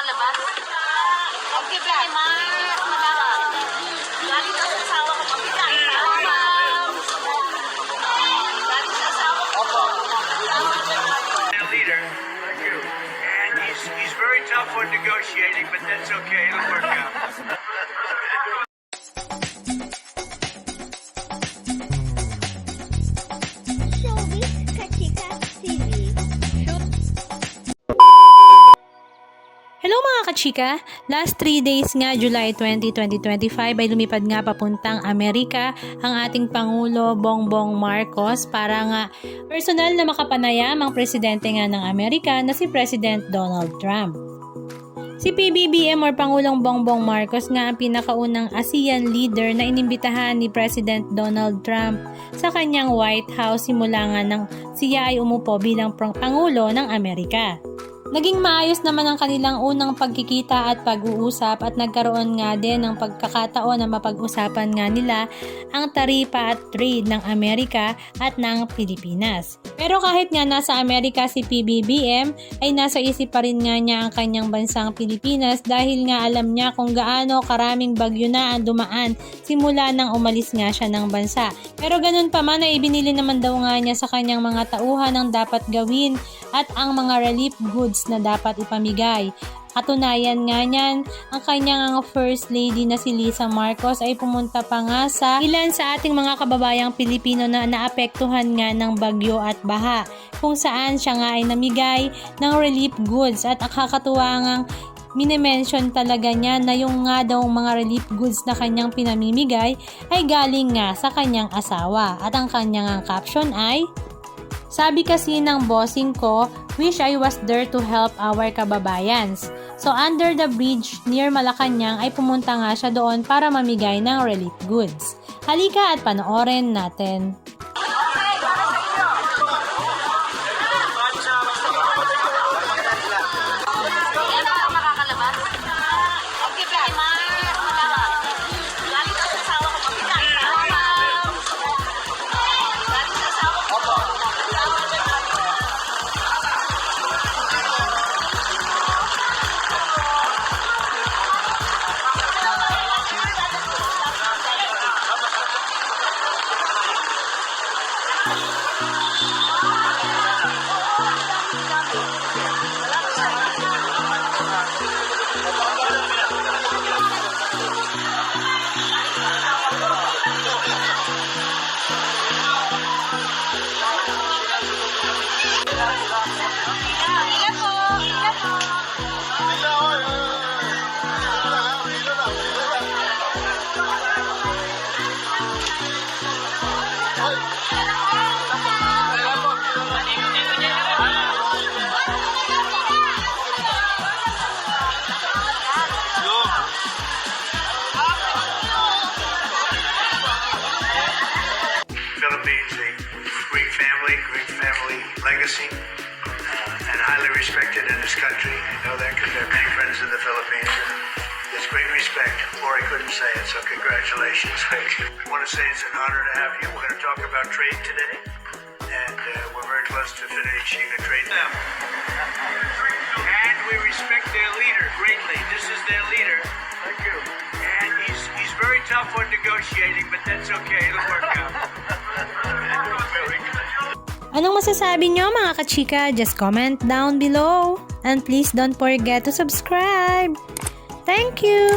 makakalabas? Thank you very much. Galing sa asawa ko. Mabigat. Galing sa asawa ko. Leader, thank you. And he's very tough on negotiating, but that's okay. It'll work out. Showbiz Kachika TV. Hello mga kachika! Last 3 days nga, July 20, 2025 ay lumipad nga papuntang Amerika ang ating Pangulo Bongbong Marcos para nga personal na makapanayam ang presidente nga ng Amerika na si President Donald Trump. Si PBBM or Pangulong Bongbong Marcos nga ang pinakaunang ASEAN leader na inimbitahan ni President Donald Trump sa kanyang White House simula nga nang siya ay umupo bilang Pangulo ng Amerika. Naging maayos naman ang kanilang unang pagkikita at pag-uusap at nagkaroon nga din ng pagkakataon na mapag-usapan nga nila ang taripa at trade ng Amerika at ng Pilipinas. Pero kahit nga nasa Amerika si PBBM ay nasa isip pa rin nga niya ang kanyang bansang Pilipinas dahil nga alam niya kung gaano karaming bagyo na ang dumaan simula nang umalis nga siya ng bansa. Pero ganun pa man ay ibinili naman daw nga niya sa kanyang mga tauhan ang dapat gawin at ang mga relief goods na dapat ipamigay. Katunayan nga niyan, ang kanyang First Lady na si Lisa Marcos ay pumunta pa nga sa ilan sa ating mga kababayang Pilipino na naapektuhan nga ng bagyo at baha, kung saan siya nga ay namigay ng relief goods at nakakatuwa ngang minimension talaga niya na yung nga daw mga relief goods na kanyang pinamimigay ay galing nga sa kanyang asawa at ang kanyang caption ay, sabi kasi ng bossing ko, wish I was there to help our kababayans. So under the bridge near Malacanang ay pumunta nga siya doon para mamigay ng relief goods. Halika at panoorin natin. Yan ang makakalabas. Thank you very much. Galing sa asawa ko. Mabigat. Galing sa asawa ko. Ingat po. Ingat po. Philippines, a great family legacy, and highly respected in this country. I know that because I have many friends in the Philippines. There's great respect. More I couldn't say it, so congratulations. I want to say it's an honor to have you. We're going to talk about trade today, and we're very close to finishing the trade now. And we respect their leader greatly. This is their leader. Thank you. And he's very tough on negotiating, but that's okay. It'll work out. Anong masasabi nyo mga kachika? Just comment down below. And please don't forget to subscribe. Thank you!